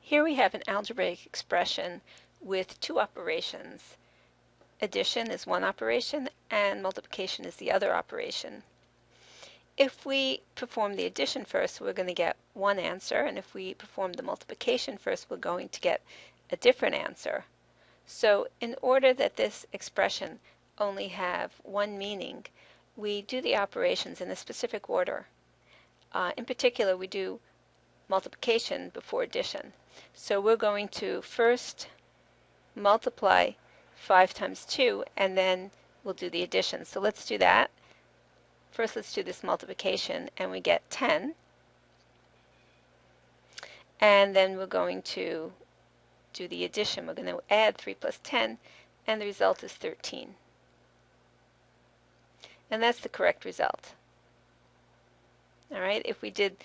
Here we have an algebraic expression with two operations. Addition is one operation and multiplication is the other operation. If we perform the addition first, we're going to get one answer, and if we perform the multiplication first, we're going to get a different answer. So in order that this expression only have one meaning, we do the operations in a specific order. In particular, we do multiplication before addition. So we're going to first multiply 5 times 2, and then we'll do the addition. So let's do that. First, let's do this multiplication, and we get 10. And then we're going to do the addition. We're going to add 3 plus 10, and the result is 13. And that's the correct result. All right, if we did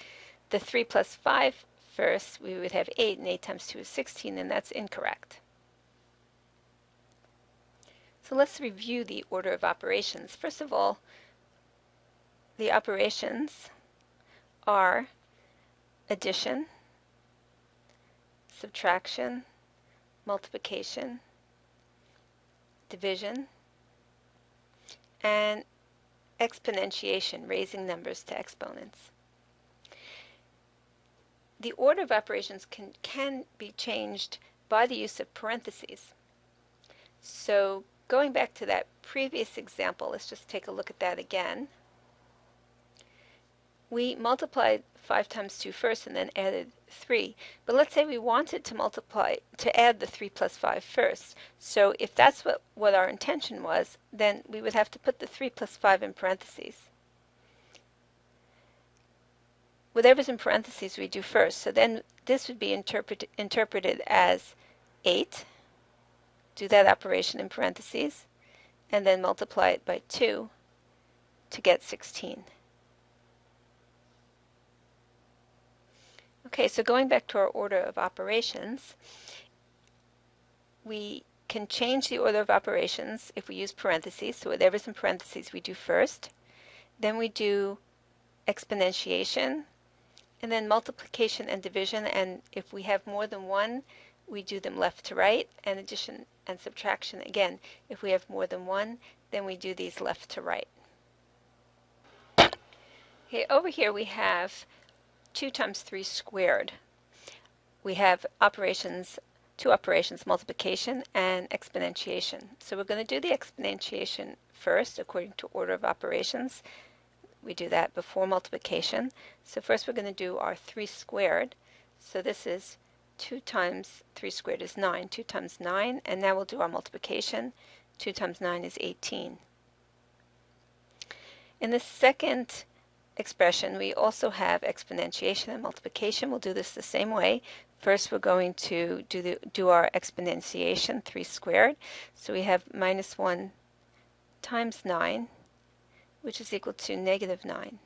the 3 plus 5 first, we would have 8, and 8 times 2 is 16, and that's incorrect. So let's review the order of operations. First of all, the operations are addition, subtraction, multiplication, division, and exponentiation, raising numbers to exponents. The order of operations can be changed by the use of parentheses. So going back to that previous example, let's just take a look at that again. We multiplied 5 times 2 first and then added 3. But let's say we wanted to add the 3 plus 5 first. So if that's what our intention was, then we would have to put the 3 plus 5 in parentheses. Whatever's in parentheses we do first. So then this would be interpreted as 8. Do that operation in parentheses, and then multiply it by 2 to get 16. Okay, so going back to our order of operations, we can change the order of operations if we use parentheses. So whatever's in parentheses we do first. Then we do exponentiation, and then multiplication and division. And if we have more than one, we do them left to right, and addition and subtraction. Again, if we have more than one, then we do these left to right. Okay, over here we have 2 times 3 squared. We have two operations, multiplication and exponentiation. So we're going to do the exponentiation first according to order of operations. We do that before multiplication. So first we're going to do our 3 squared. So this is 2 times 3 squared is 9. 2 times 9, and now we'll do our multiplication. 2 times 9 is 18. In the second expression, we also have exponentiation and multiplication. We'll do this the same way. First, we're going to do our exponentiation, 3 squared. So we have minus 1 times 9, which is equal to negative 9.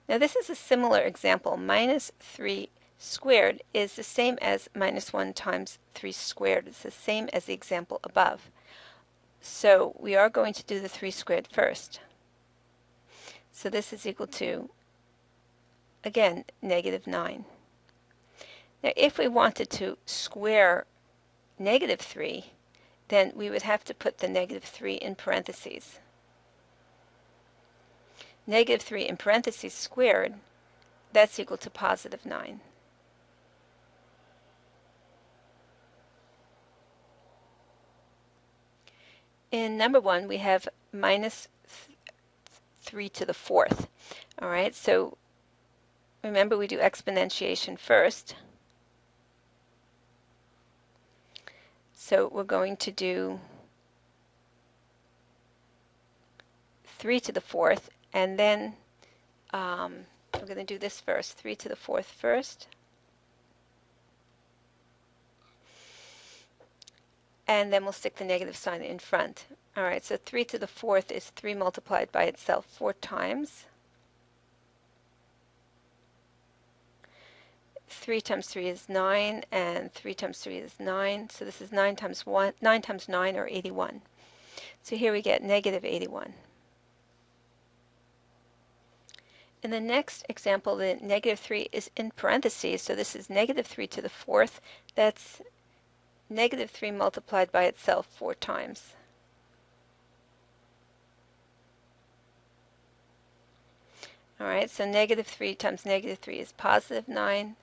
Now this is a similar example. Minus 3 squared is the same as minus 1 times 3 squared. It's the same as the example above. So we are going to do the 3 squared first. So this is equal to, again, negative 9. Now if we wanted to square negative 3, then we would have to put the negative 3 in parentheses. Negative 3 in parentheses squared, that's equal to positive 9. In number 1, we have minus 3 to the 4th. All right, so remember we do exponentiation first. So we're going to do 3 to the 4th, and then we're going to do this first, 3 to the 4th first. And then we'll stick the negative sign in front. All right, so 3 to the 4th is 3 multiplied by itself 4 times. 3 times 3 is 9, and 3 times 3 is 9. So this is 9 times 9, or 81. So here we get negative 81. In the next example, the negative 3 is in parentheses, so this is negative 3 to the fourth. That's negative 3 multiplied by itself 4 times. All right, so negative 3 times negative 3 is positive 9,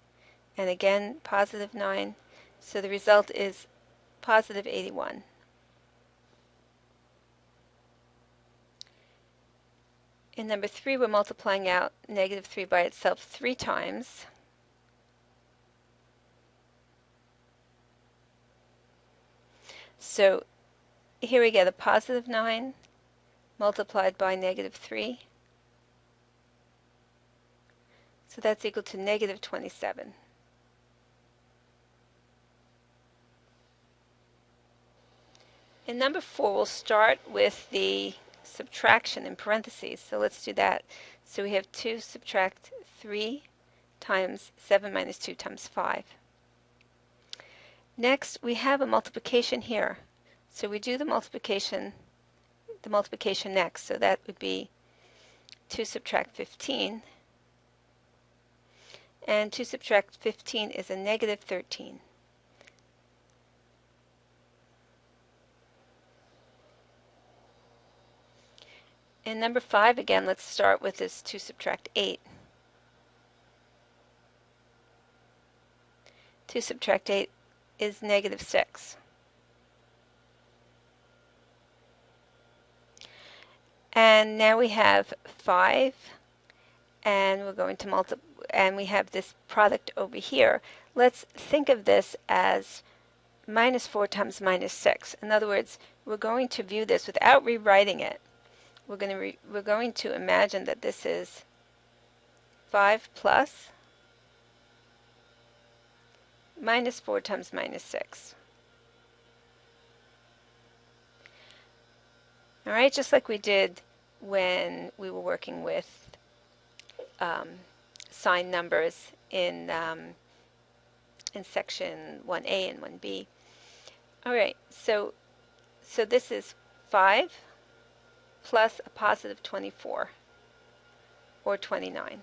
and again positive 9. So the result is positive 81. In number 3, we're multiplying out negative 3 by itself 3 times. So here we get a positive 9 multiplied by negative 3. So that's equal to negative 27. In number 4, we'll start with the subtraction in parentheses. So let's do that. So we have 2 subtract 3 times 7 minus 2 times 5. Next, we have a multiplication here. So we do the multiplication next. So that would be 2 subtract 15. And 2 subtract 15 is a negative 13. In number 5, again, let's start with this 2 subtract 8. 2 subtract 8 is negative 6. And now we have 5, and we're going to multiply, and we have this product over here. Let's think of this as minus 4 times minus 6. In other words, we're going to view this without rewriting it. We're going to imagine that this is 5 plus minus 4 times minus 6. All right, just like we did when we were working with sign numbers in section 1A and 1B. All right, so this is 5 plus a positive 24, or 29.